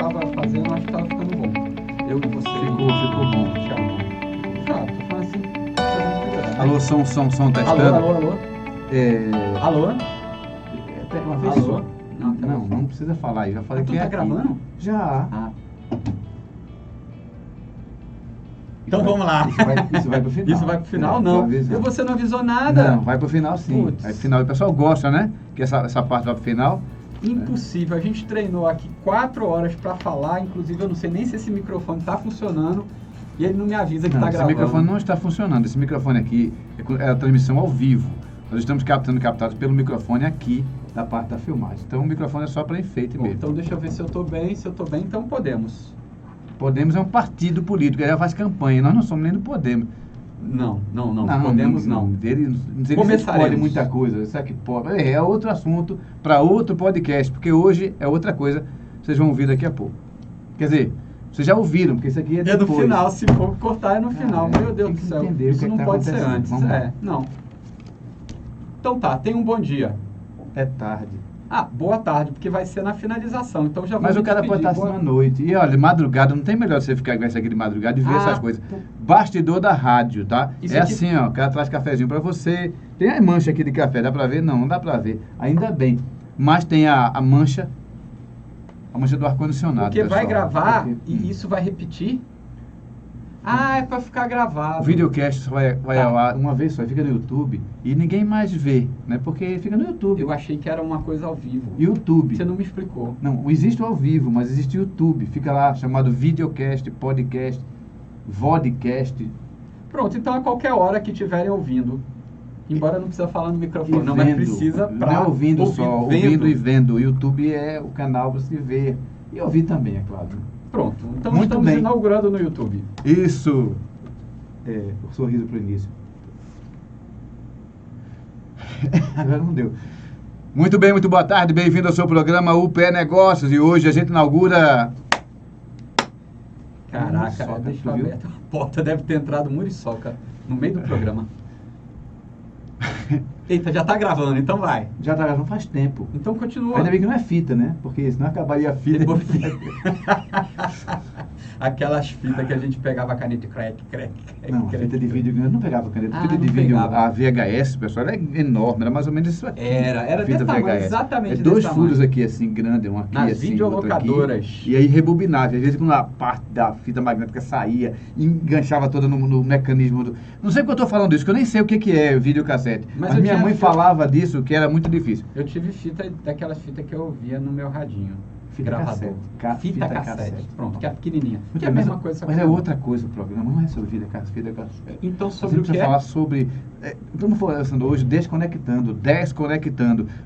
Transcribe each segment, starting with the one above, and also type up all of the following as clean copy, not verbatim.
estava fazendo, acho que estava ficando bom. Eu e você. Ficou bom. Tchau. Tô falando assim. Tá Alô, som, testando. Alô. Alô? Até uma vez só. Não precisa falar aí. Já falei tu que tá aqui. gravando? Já. Ah. Então vamos lá. Isso vai pro final. Isso vai pro final? Não. E você não avisou nada? Não, vai pro final sim. Putz. Aí pro final o pessoal gosta, né? Que essa parte vai pro final. Impossível. A gente treinou aqui 4 horas para falar. Inclusive, eu não sei nem se esse microfone tá funcionando. E ele não me avisa que tá gravando. Esse microfone não está funcionando. Esse microfone aqui é a transmissão ao vivo. Nós estamos captados pelo microfone aqui da parte da filmagem. Então o microfone é só para enfeite mesmo. Então deixa eu ver se eu tô bem. Se eu tô bem, então podemos. Podemos é um partido político, ele já faz campanha. Nós não somos nem do Podemos. Não. Podemos não. Ele pode muita coisa. Sabe que pode? É outro assunto para outro podcast, porque hoje é outra coisa. Vocês vão ouvir daqui a pouco. Quer dizer, vocês já ouviram, porque isso aqui é depois. É no final, se for cortar é no final. Meu Deus do céu. Isso não pode ser antes. Não. Então tá, tenha um bom dia. É tarde. Boa tarde, porque vai ser na finalização. Então já vou. Mas o cara pode estar assim à noite. E olha, madrugada, não tem melhor você ficar com essa aqui de madrugada e ver essas coisas. Bastidor da rádio, tá? Isso é aqui... assim, ó, o cara traz cafezinho pra você. Tem a mancha aqui de café, dá pra ver? Não dá pra ver. Ainda bem. Mas tem a mancha do ar-condicionado. Porque pessoal. vai gravar e isso vai repetir? É pra ficar gravado. O videocast vai ao ar uma vez só, fica no YouTube e ninguém mais vê, né? Porque fica no YouTube. Eu achei que era uma coisa ao vivo. YouTube. Você não me explicou. Não, existe o ao vivo, mas existe o YouTube. Fica lá, chamado videocast, podcast, vodcast. Pronto, então a qualquer hora que estiverem ouvindo, embora não precisa falar no microfone, não, mas precisa pra... Não é ouvindo só, ouvindo e vendo. O YouTube é o canal para se ver. E ouvir também, é claro. Pronto, então estamos inaugurando no YouTube. Isso! O sorriso pro início. Agora não deu. Muito bem, muito boa tarde, bem-vindo ao seu programa UPE Negócios. E hoje a gente inaugura... Caraca, deixa eu ver. A porta deve ter entrado muriçoca no meio do programa. Eita, já tá gravando, então vai. Já tá gravando faz tempo. Então continua. Ainda bem que não é fita, né? Porque senão acabaria a fita. Aquelas fitas que a gente pegava a caneta Não, fita de vídeo eu não pegava caneta. Fita de não vídeo, pegava. A VHS, pessoal, era enorme, era mais ou menos isso aqui. Era fita desse tamanho, VHS. exatamente desse dois tamanho. furos aqui assim, grande, um aqui nas assim, videolocadoras. Outro aqui, e aí rebobinava. Às vezes quando a parte da fita magnética saía, enganchava toda no mecanismo do... Não sei porque eu estou falando isso, que eu nem sei o que é videocassete. Mas minha mãe falava disso, que era muito difícil. Eu tive fita, daquelas fitas que eu ouvia no meu radinho. Fita gravador. Fita cassete. Pronto, que é pequenininha. Que é a mesma coisa. Mas é outra coisa o programa, não é sobre fita cassete. Então sobre o que é? falar sobre... Estamos falando hoje, Desconectando,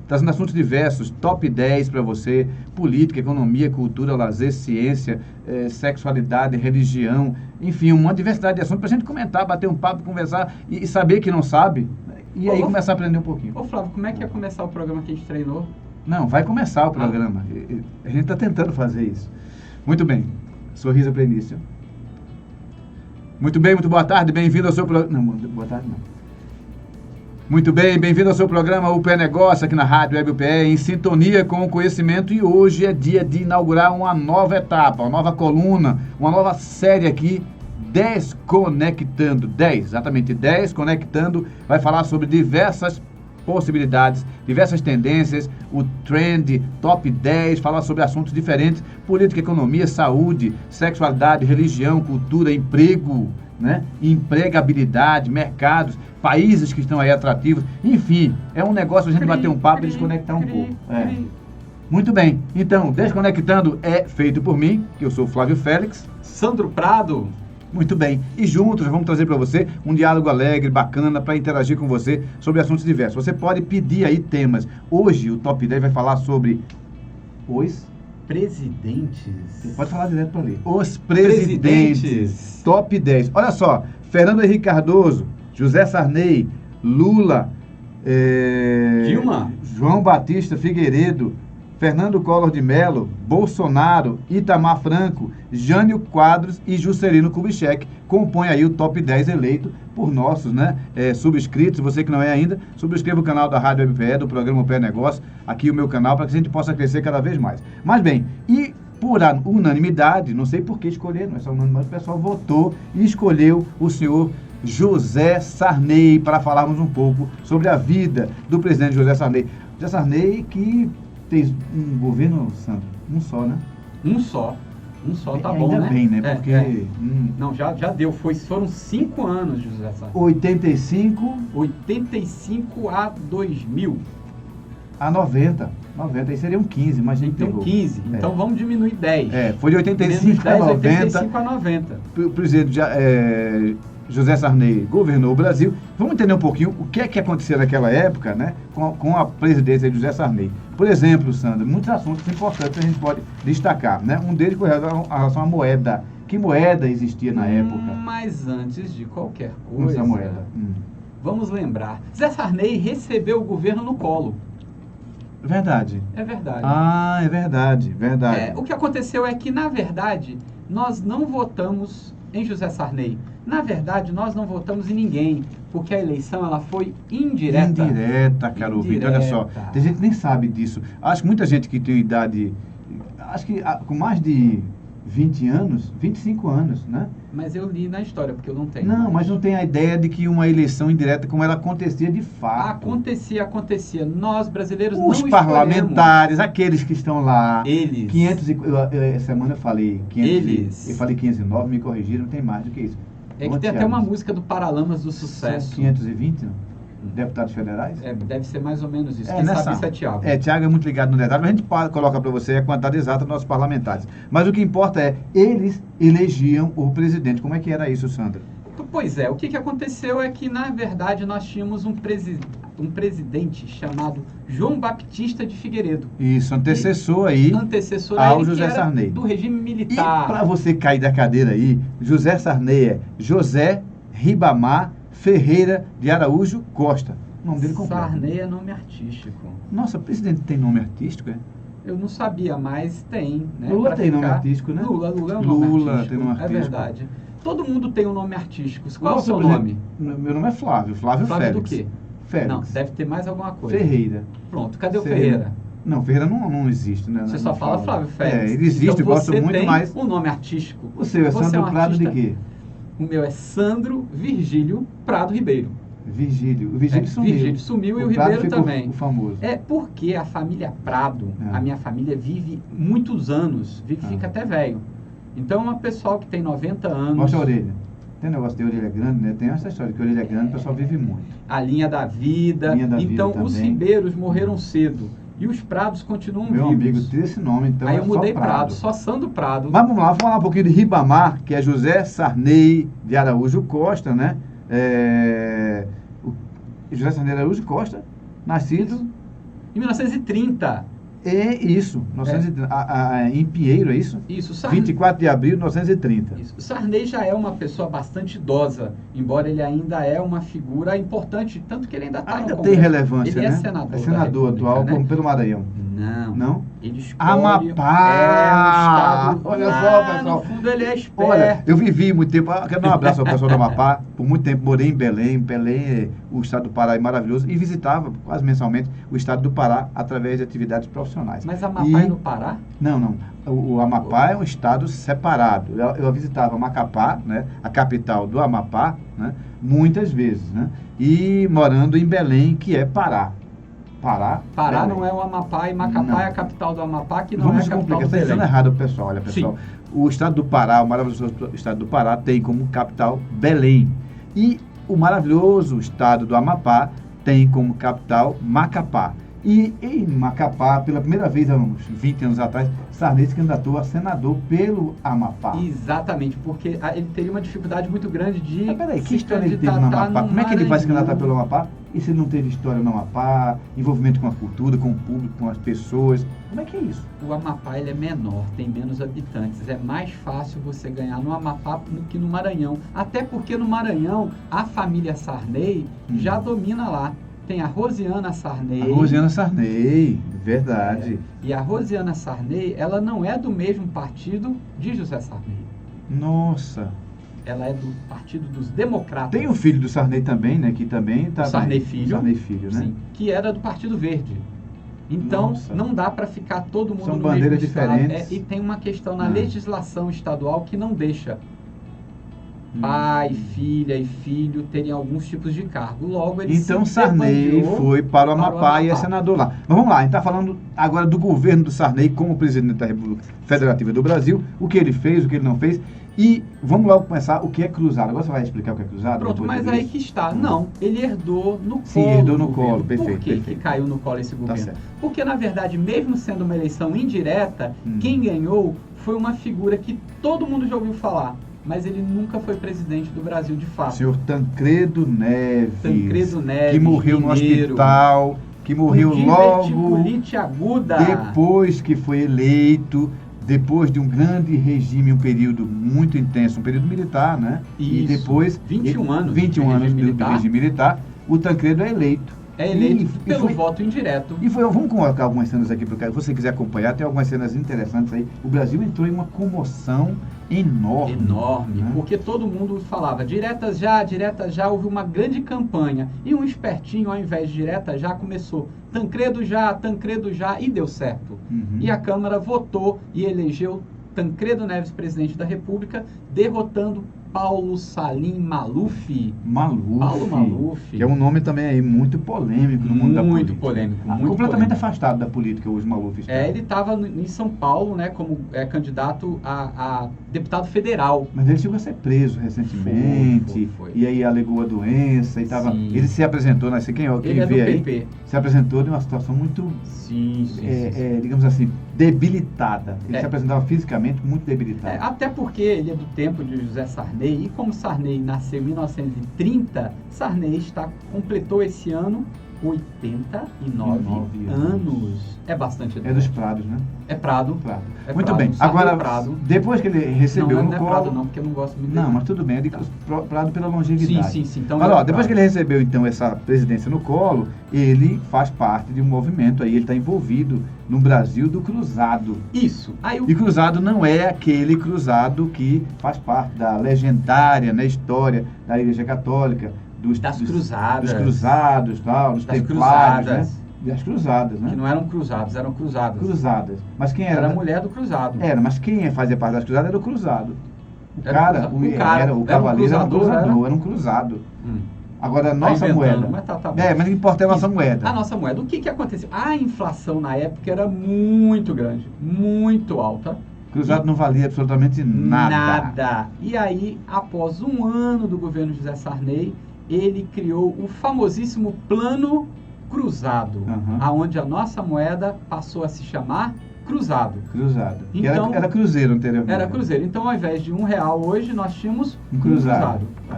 trazendo assuntos diversos, top 10 para você, política, economia, cultura, lazer, ciência, sexualidade, religião, enfim, uma diversidade de assuntos para a gente comentar, bater um papo, conversar e saber que não sabe, e aí começar a aprender um pouquinho. Ô Flávio, como é que ia começar o programa que a gente treinou? Não, vai começar o programa. A gente está tentando fazer isso. Muito bem. Sorriso para início. Muito bem, muito boa tarde. Bem-vindo ao seu programa. Não, boa tarde não. Muito bem, bem-vindo ao seu programa UPE Negócio, aqui na Rádio Web UPE, em sintonia com o conhecimento. E hoje é dia de inaugurar uma nova etapa, uma nova coluna, uma nova série aqui, Desconectando. 10, exatamente, 10 Conectando. Vai falar sobre diversas possibilidades, diversas tendências, o trend, top 10, falar sobre assuntos diferentes, política, economia, saúde, sexualidade, religião, cultura, emprego, né? Empregabilidade, mercados, países que estão aí atrativos, enfim, é um negócio a gente bater um papo e desconectar um pouco. Muito bem, então, Desconectando é feito por mim, que eu sou Flávio Félix. Sandro Prado. Muito bem. E juntos vamos trazer para você um diálogo alegre, bacana, para interagir com você sobre assuntos diversos. Você pode pedir aí temas. Hoje o Top 10 vai falar sobre os presidentes. Você pode falar direto para ler. Os presidentes. Top 10. Olha só, Fernando Henrique Cardoso, José Sarney, Lula, Dilma, João Batista Figueiredo, Fernando Collor de Mello, Bolsonaro, Itamar Franco, Jânio Quadros e Juscelino Kubitschek compõem aí o top 10 eleito por nossos, né, subscritos. Você que não é ainda, subscreva o canal da Rádio MPE, do programa UPE Negócio, aqui o meu canal, para que a gente possa crescer cada vez mais. Mas bem, e por unanimidade, não sei por que escolheram, essa unanimidade, o pessoal votou e escolheu o senhor José Sarney para falarmos um pouco sobre a vida do presidente José Sarney. José Sarney que fez um governo, Sandro, um só, né? Um só tá bom, ainda né? bem, né? Porque... Não, já deu. Foram 5 anos, José Sarney. 85 a 2000. a 90. Aí seriam 15, mas a gente Então, pegou. 15. Então, vamos diminuir 10. Foi de 85 Menos 10, a 90. 85 a 90. O presidente José Sarney governou o Brasil. Vamos entender um pouquinho o que é que aconteceu naquela época, né, com a presidência de José Sarney. Por exemplo, Sandra, muitos assuntos importantes que a gente pode destacar, né? Um deles com relação à moeda. Que moeda existia na época? Mas antes de qualquer coisa, Essa moeda. Vamos lembrar. José Sarney recebeu o governo no colo. Verdade. É verdade. Ah, é verdade. O que aconteceu é que, na verdade, nós não votamos em José Sarney. Na verdade, nós não votamos em ninguém, porque a eleição ela foi indireta. Indireta, caro ouvinte. Olha só, tem gente que nem sabe disso. Acho que muita gente que tem idade, acho que com mais de 20 anos, 25 anos, né? Mas eu li na história, porque eu não tenho. Não, mas não tem a ideia de que uma eleição indireta, como ela acontecia de fato. Acontecia. Nós, brasileiros, Os não parlamentares, aqueles que estão lá. Eles. 500 essa semana eu falei 500, Eles. Eu falei 509, me corrigiram, não tem mais do que isso. É que tem até uma música do Paralamas do Sucesso. São 520, não? Deputados federais? Deve ser mais ou menos isso. Quem sabe isso é Thiago. Thiago é muito ligado no detalhe, mas a gente coloca para você a quantidade exata dos nossos parlamentares. Mas o que importa é, eles elegiam o presidente. Como é que era isso, Sandra? Pois é, o que aconteceu é que, na verdade, nós tínhamos um presidente chamado João Baptista de Figueiredo. Isso, antecessor ao José Sarney. Do regime militar. E para você cair da cadeira aí, José Sarney é José Ribamar Ferreira de Araújo Costa. O nome dele completo. Sarney é nome artístico. Nossa, o presidente tem nome artístico, é? Eu não sabia, mas tem. Né, Lula tem nome artístico, né? Lula é um nome artístico. Tem nome artístico. É verdade. Todo mundo tem um nome artístico. Qual é o seu nome? Meu nome é Flávio Félix. Do quê? Félix. Não, deve ter mais alguma coisa. Ferreira. Pronto, cadê o Ferreira? Não, Ferreira não existe, né? Você só fala Flávio Félix. Ele existe, então, eu gosto muito mais. Você tem um nome artístico. O seu é Sandro Prado de quê? O meu é Sandro Virgílio Prado Ribeiro. Virgílio. O Virgílio sumiu. Virgílio sumiu e o Ribeiro também. O famoso. É porque a família Prado, a minha família vive muitos anos, fica até velho. Então, uma pessoal que tem 90 anos... Mostra a orelha. Tem negócio de orelha grande, né? Tem essa história que a orelha grande, o pessoal vive muito. A linha da vida. Então, os Ribeiros morreram cedo. E os Prados continuam vivos. Meu amigo, tem esse nome, então. Aí eu mudei Prado, só Sandro Prado. Mas vamos lá, vamos falar um pouquinho de Ribamar, que é José Sarney de Araújo Costa, né? José Sarney de Araújo Costa, nascido... Em 1930. Isso, em Pinheiro, é isso? Isso, 24 de abril de 1930. Isso. Sarney já é uma pessoa bastante idosa, embora ele ainda é uma figura importante, tanto que ele ainda está no Congresso. Tem relevância, ele né? É senador. É senador atual, né? como pelo Maranhão. Não? Ele escolhe... Amapá! Olha só, pessoal. No fundo ele é esperto. Olha, eu vivi muito tempo, quero dar um abraço ao pessoal do Amapá, por muito tempo morei em Belém. Belém, o estado do Pará é maravilhoso, e visitava quase mensalmente o estado do Pará através de atividades profissionais. Mas Amapá é no Pará? Não. O Amapá é um estado separado. Eu visitava Macapá, né, a capital do Amapá, né, muitas vezes, né, e morando em Belém, que é Pará. Pará Belém. Não é o Amapá, e Macapá é a capital do Amapá, que não Vamos é a capital do Belém. Está dizendo errado, pessoal. Olha, pessoal. Sim. O estado do Pará, o maravilhoso estado do Pará, tem como capital Belém. E o maravilhoso estado do Amapá tem como capital Macapá. E em Macapá, pela primeira vez há uns 20 anos atrás, Sarney se candidatou a senador pelo Amapá. Exatamente, porque ele teria uma dificuldade muito grande de... Mas peraí, que história ele teve no Amapá? Como é que ele vai se candidatar pelo Amapá? E se ele não teve história no Amapá, envolvimento com a cultura, com o público, com as pessoas? Como é que é isso? O Amapá ele é menor, tem menos habitantes. É mais fácil você ganhar no Amapá do que no Maranhão. Até porque no Maranhão, a família Sarney já domina lá. Tem a Rosiana Sarney. A Rosiana Sarney, verdade. E a Rosiana Sarney, ela não é do mesmo partido de José Sarney. Nossa. Ela é do Partido dos Democratas. Tem o filho do Sarney também, né? Que também está... Sarney Filho. Sarney Filho, né? Sim, que era do Partido Verde. Então, Nossa. não dá para ficar todo mundo São no bandeiras mesmo estado. diferentes. E tem uma questão na legislação estadual que não deixa pai, filha e filho terem alguns tipos de cargo. Logo, ele Então, se Sarney debandeou foi para o Amapá e é Amapá. senador lá. Mas vamos lá, a gente está falando agora do governo do Sarney como presidente da República Federativa do Brasil, o que ele fez, o que ele não fez. E vamos logo começar o que é cruzado. Agora você vai explicar o que é cruzado? Pronto, depois mas de aí ver? que está. Não, ele herdou no colo. Sim, herdou no o governo. colo, perfeito, Por que perfeito. que caiu no colo esse governo? certo. Porque, na verdade, mesmo sendo uma eleição indireta, quem ganhou foi uma figura que todo mundo já ouviu falar, mas ele nunca foi presidente do Brasil de fato. Senhor Tancredo Neves. Tancredo Neves, que morreu no mineiro, hospital, que morreu com logo diverticulite aguda. depois que foi eleito, depois de um grande regime, um período muito intenso, um período militar, né? E Isso, depois 21 anos 21 de anos regime do militar. regime militar, o Tancredo é eleito. É eleito E pelo foi- voto indireto. E foi, vamos colocar algumas cenas aqui para se você quiser acompanhar, tem algumas cenas interessantes aí. O Brasil entrou em uma comoção enorme. Enorme, né? porque todo mundo falava direta já, houve uma grande campanha. E um espertinho, ao invés de direta já, começou Tancredo já, e deu certo. Uhum. E a Câmara votou e elegeu Tancredo Neves presidente da República, derrotando Paulo Salim Maluf. Maluf. Paulo Maluf. Que é um nome também aí muito polêmico no mundo da política. Muito polêmico, muito completamente polêmico. afastado da política hoje, Maluf está. Ele estava em São Paulo, né, como candidato a deputado federal. Mas ele chegou a ser preso recentemente. Foi. E aí alegou a doença e tava. Sim. Ele se apresentou, não sei quem Ele é do vê aí, PP. se apresentou de uma situação muito, Sim. digamos assim, debilitada. Ele É. se apresentava fisicamente muito debilitado. Até porque ele é do tempo de José Sarney, e como Sarney nasceu em 1930, Sarney completou esse ano 89 anos. É bastante. É dos Prados, né? É Prado. Prado. É Muito Prado, bem. Sarney Agora, Prado. depois que ele recebeu Não, no não é colo. Prado não, porque eu não gosto muito Não, dele. mas tudo bem, eu digo Tá. Prado pela longevidade. Sim. Então Mas é ó, depois Prado. que ele recebeu então essa presidência no colo, ele faz parte de um movimento aí, ele está envolvido no Brasil do cruzado. Isso. Aí o E cruzado não é aquele cruzado que faz parte da legendária, né, história da Igreja Católica, das cruzadas. dos cruzados, tal, dos Das templários, cruzadas. né? Das cruzadas, né? Que não eram cruzados, eram cruzadas. Cruzadas. Mas quem era? Era a mulher do cruzado. Era, mas quem fazia parte das cruzadas era o cruzado. O Era cara, o cara, o cavaleiro era um cruzador, cruzador, era um cruzado. Hum. Agora, a Tá nossa inventando, moeda. mas tá bom. Mas o que importa é a nossa moeda. A nossa moeda. O que aconteceu? A inflação na época era muito grande, muito alta. Cruzado não valia absolutamente nada. E aí, após um ano do governo José Sarney, ele criou o famosíssimo Plano Cruzado, Uhum. aonde a nossa moeda passou a se chamar Cruzado. Cruzado. Que Então, era cruzeiro anteriormente. Era cruzeiro. Então, ao invés de R$1 hoje, nós tínhamos Um cruzado. É.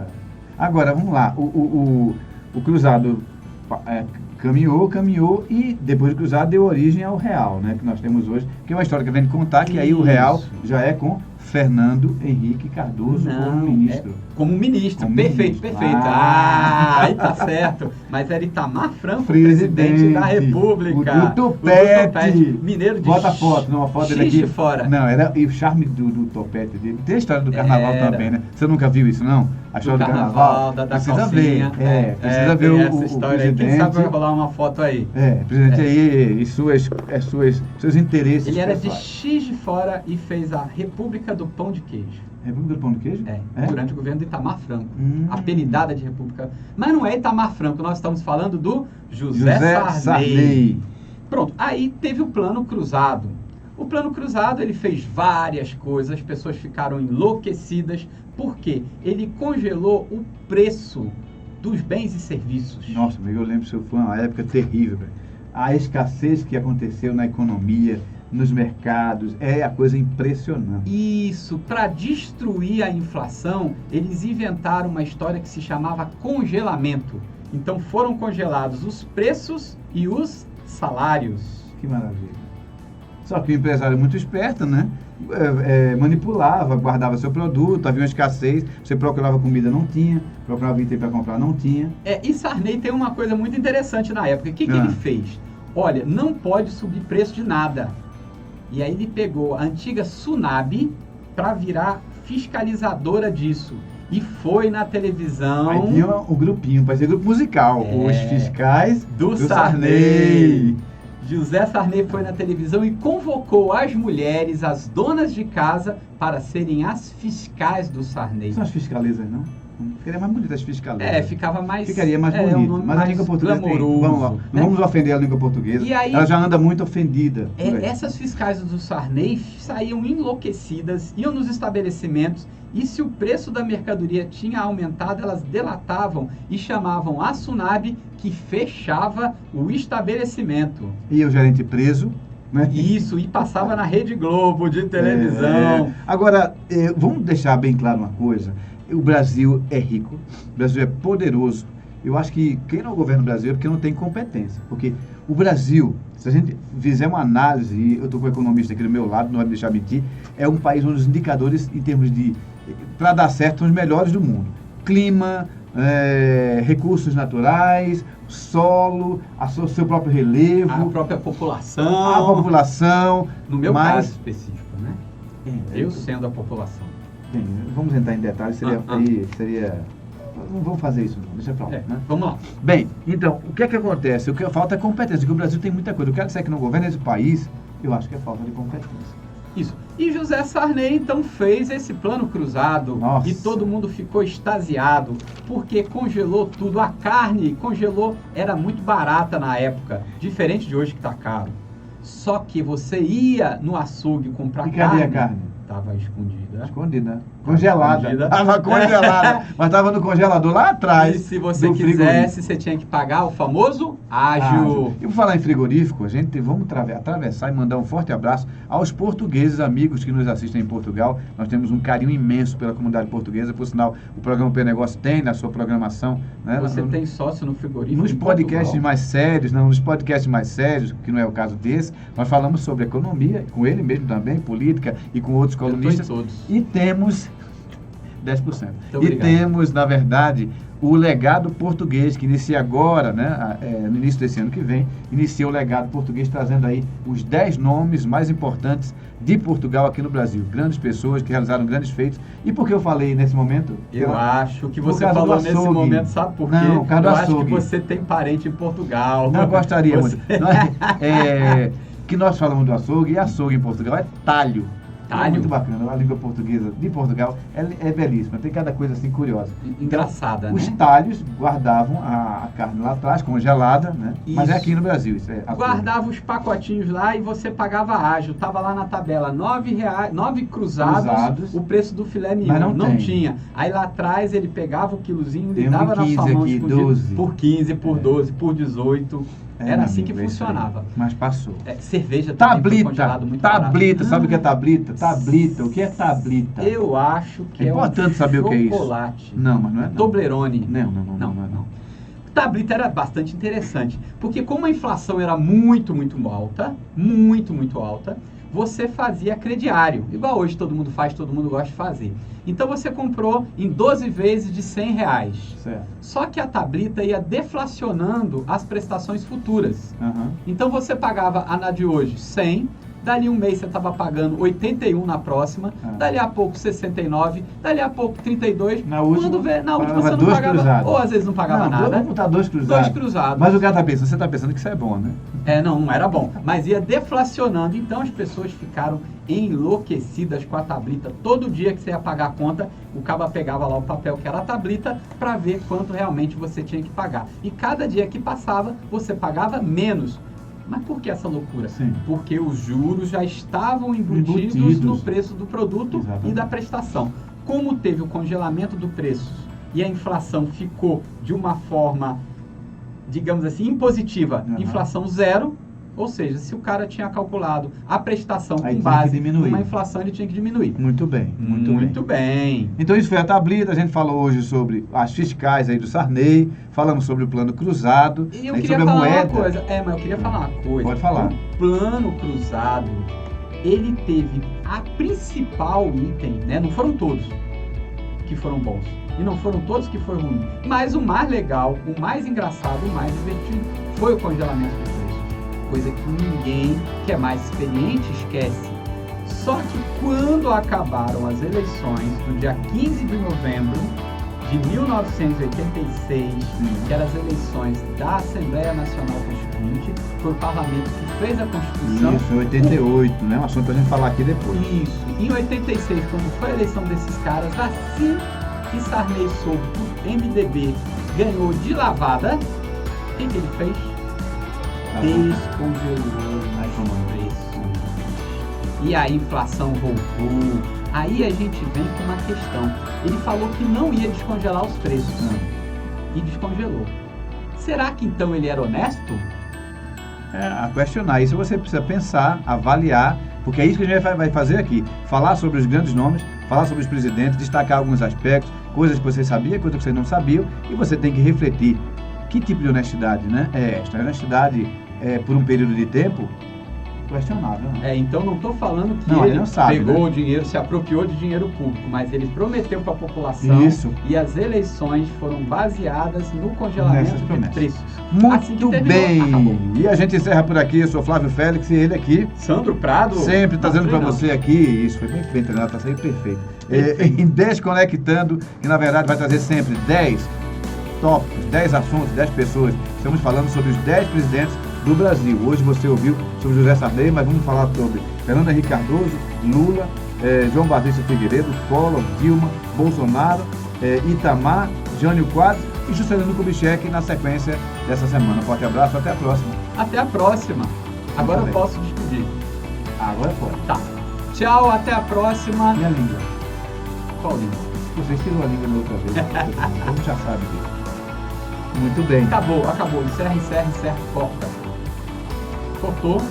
Agora, vamos lá. O cruzado caminhou e depois do cruzado deu origem ao real, né? Que nós temos hoje. Que é uma história que vem de contar que aí o real Isso. já é com Fernando Henrique Cardoso como ministro. Como ministro, Como perfeito, ministro. perfeito. Ah. Aí tá certo. Mas era Itamar Franco, Presidente presidente da República. o do Topete. Mineiro de Bota a foto, não, a foto dele X aqui. de fora. Não, e o charme do topete dele. Tem a história do carnaval Era. também, né? Você nunca viu isso, não? A história do carnaval. da Precisa calcinha. ver. Precisa ver tem o essa história aí. presidente. Quem sabe vai rolar uma foto aí. Presidente aí e seus interesses. Ele era de pessoais. X de fora e fez a República do Pão de Queijo. República do Pão de Queijo? Durante o governo de Itamar Franco. Hum. Apelidada de República. Mas não é Itamar Franco, nós estamos falando do José Sarney. Pronto, aí teve o Plano Cruzado. O Plano Cruzado, ele fez várias coisas, as pessoas ficaram enlouquecidas, porque ele congelou o preço dos bens e serviços. Nossa, amigo, eu lembro que foi uma época terrível. Velho. A escassez que aconteceu na economia, nos mercados, é a coisa impressionante. Isso, para destruir a inflação, eles inventaram uma história que se chamava congelamento. Então foram congelados os preços e os salários. Que maravilha. Só que o empresário muito esperto, né? Manipulava, guardava seu produto, havia uma escassez, você procurava comida, não tinha, procurava item para comprar, não tinha. E Sarney tem uma coisa muito interessante na época. O que ele fez? Olha, não pode subir preço de nada. E aí ele pegou a antiga Sunab para virar fiscalizadora disso. E foi na televisão... Aí tinha o grupinho, parecia grupo musical. Os fiscais do Sarney. José Sarney foi na televisão e convocou as mulheres, as donas de casa, para serem as fiscais do Sarney. São as fiscalizas, não? Ficaria mais bonita as fiscalizas. Ficaria mais bonito. Mas a língua portuguesa glamouroso, vamos lá, não vamos ofender a língua portuguesa. E aí, ela já anda muito ofendida. Essas fiscais do Sarney saíam enlouquecidas, iam nos estabelecimentos e se o preço da mercadoria tinha aumentado, elas delatavam e chamavam a Sunab, que fechava o estabelecimento. E o gerente preso. Né? Isso, e passava na Rede Globo de televisão. Agora, vamos deixar bem claro uma coisa. O Brasil é rico, o Brasil é poderoso. Eu acho que quem não governa o Brasil é porque não tem competência. Porque o Brasil, se a gente fizer uma análise, e eu estou com o economista aqui do meu lado, não vai me deixar mentir, é um país onde os indicadores, em termos de, para dar certo, são os melhores do mundo. Clima, recursos naturais, solo, o seu próprio relevo. A própria população. A população. No meu caso específico, né? Eu sendo a população. Bem, vamos entrar em detalhes, seria... Não vamos fazer isso, não. Deixa pra lá. Né? Vamos lá. Bem, então, o que é que acontece? O que falta é competência, porque o Brasil tem muita coisa. O cara que disser que não governa esse país, eu acho que é falta de competência. Isso. E José Sarney, então, fez esse plano cruzado. Nossa. E todo mundo ficou extasiado, porque congelou tudo. A carne congelou, era muito barata na época, diferente de hoje que está caro. Só que você ia no açougue comprar carne. E cadê a carne? Estava escondida. Escondida. Congelada. Estava congelada. Mas estava no congelador lá atrás. E se você quisesse, você tinha que pagar o famoso ágio. E por falar em frigorífico, a gente vamos atravessar e mandar um forte abraço aos portugueses, amigos que nos assistem em Portugal. Nós temos um carinho imenso pela comunidade portuguesa. Por sinal, o programa P Negócio tem na sua programação. Né? Você tem sócio no frigorífico? Nos podcasts mais sérios, nos podcasts mais sérios, que não é o caso desse, nós falamos sobre economia, com ele mesmo também, política e com outros colunistas. E temos 10%. E temos, na verdade, o legado português, que inicia agora, né, no início desse ano que vem, inicia o legado português, trazendo aí os 10 nomes mais importantes de Portugal aqui no Brasil. Grandes pessoas que realizaram grandes feitos. E por que eu falei nesse momento? Eu acho que você falou nesse momento, sabe por quê? Não, por causa do açougue. Eu acho que você tem parente em Portugal. Não, gostaria muito. Que nós falamos do açougue, e açougue em Portugal é talho. É muito bacana, a língua portuguesa de Portugal é belíssima, tem cada coisa assim curiosa. Engraçada, Os né? talhos guardavam a carne lá atrás, congelada, né? Isso. Mas é aqui no Brasil isso. Guardava os pacotinhos lá e você pagava ágil. Tava lá na tabela, R$ 9 cruzados, o preço do filé mignon. Não tinha. Aí lá atrás ele pegava o quilozinho, lhe dava na sua mão aqui, 12. Por 15, por 12, por 18. Era assim que funcionava. Mas passou. Cerveja também foi congelado muito barato. Tablita, sabe o que é tablita? Tablita, o que é tablita? Eu acho que é importante saber o que é isso. Chocolate. Não, mas não é não. Toblerone. Não. Tablita era bastante interessante, porque como a inflação era muito alta, muito alta, você fazia crediário, igual hoje todo mundo faz, todo mundo gosta de fazer. Então você comprou em 12 vezes de R$100. Certo. Só que a tablita ia deflacionando as prestações futuras. Uhum. Então você pagava na de hoje 100, dali um mês você estava pagando 81 na próxima, dali a pouco 69, dali a pouco 32. Na última você não pagava, cruzados. ou às vezes não pagava nada. Vamos botar 2 cruzados. 2 cruzados. Mas o cara você está pensando que isso é bom, né? Não era bom, mas ia deflacionando, então as pessoas ficaram enlouquecidas com a tablita. Todo dia que você ia pagar a conta, o caba pegava lá o papel que era a tablita para ver quanto realmente você tinha que pagar. E cada dia que passava, você pagava menos. Mas por que essa loucura? Sim. Porque os juros já estavam embutidos no preço do produto. Exatamente. E da prestação. Como teve o congelamento do preço e a inflação ficou de uma forma, digamos assim, impositiva, inflação zero, ou seja, se o cara tinha calculado a prestação com base numa inflação, ele tinha que diminuir. Muito bem. Então isso foi a tablita, a gente falou hoje sobre as fiscais aí do Sarney, falamos sobre o plano cruzado, e eu queria falar uma coisa. Mas eu queria falar uma coisa. Pode falar. O plano cruzado, ele teve a principal item, né? Não foram todos que foram bons. E não foram todos que foram ruins. Mas o mais legal, o mais engraçado, o mais divertido foi o congelamento do preço. Coisa que ninguém que é mais experiente esquece. Só que quando acabaram as eleições, no dia 15 de novembro, de 1986, que eram as eleições da Assembleia Nacional Constituinte, foi o parlamento que fez a Constituição. Isso, em 88, né? Um assunto pra gente falar aqui depois. Isso. Em 86, quando foi a eleição desses caras, assim que Sarney soube que o MDB ganhou de lavada, o que ele fez? Descongelou o preço. E a inflação voltou. Aí a gente vem com uma questão. Ele falou que não ia descongelar os preços. E descongelou. Será que então ele era honesto? A questionar. Isso você precisa pensar, avaliar, porque é isso que a gente vai fazer aqui. Falar sobre os grandes nomes, falar sobre os presidentes, destacar alguns aspectos, coisas que você sabia, coisas que você não sabia, e você tem que refletir. Que tipo de honestidade, né? É esta. A honestidade por um período de tempo questionável. Né? Então não estou falando que ele ele não sabe, pegou né? o dinheiro, se apropriou de dinheiro público, mas ele prometeu para a população. Isso. E as eleições foram baseadas no congelamento de preços. Assim que Muito terminou, bem. acabou. E a gente encerra por aqui. Eu sou Flávio Félix e ele aqui. Sandro Prado. Sempre trazendo para Não. você aqui. Isso foi bem feito, Renato. Tá saindo perfeito. Em Desconectando, que na verdade vai trazer sempre 10 tópicos, 10 assuntos, 10 pessoas. Estamos falando sobre os 10 presidentes do Brasil. Hoje você ouviu sobre José Sarney, mas vamos falar sobre Fernando Henrique Cardoso, Lula, João Batista Figueiredo, Collor, Dilma, Bolsonaro, Itamar, Jânio Quadros e Juscelino Kubitschek na sequência dessa semana. Forte abraço, até a próxima. Até a próxima. Agora eu posso despedir. Agora pode. Tá. Tchau, até a próxima. Minha língua. Qual língua? Você tirou a língua da outra vez. Todo mundo já sabe disso. Muito bem. Acabou. Encerra, corta. Cortou.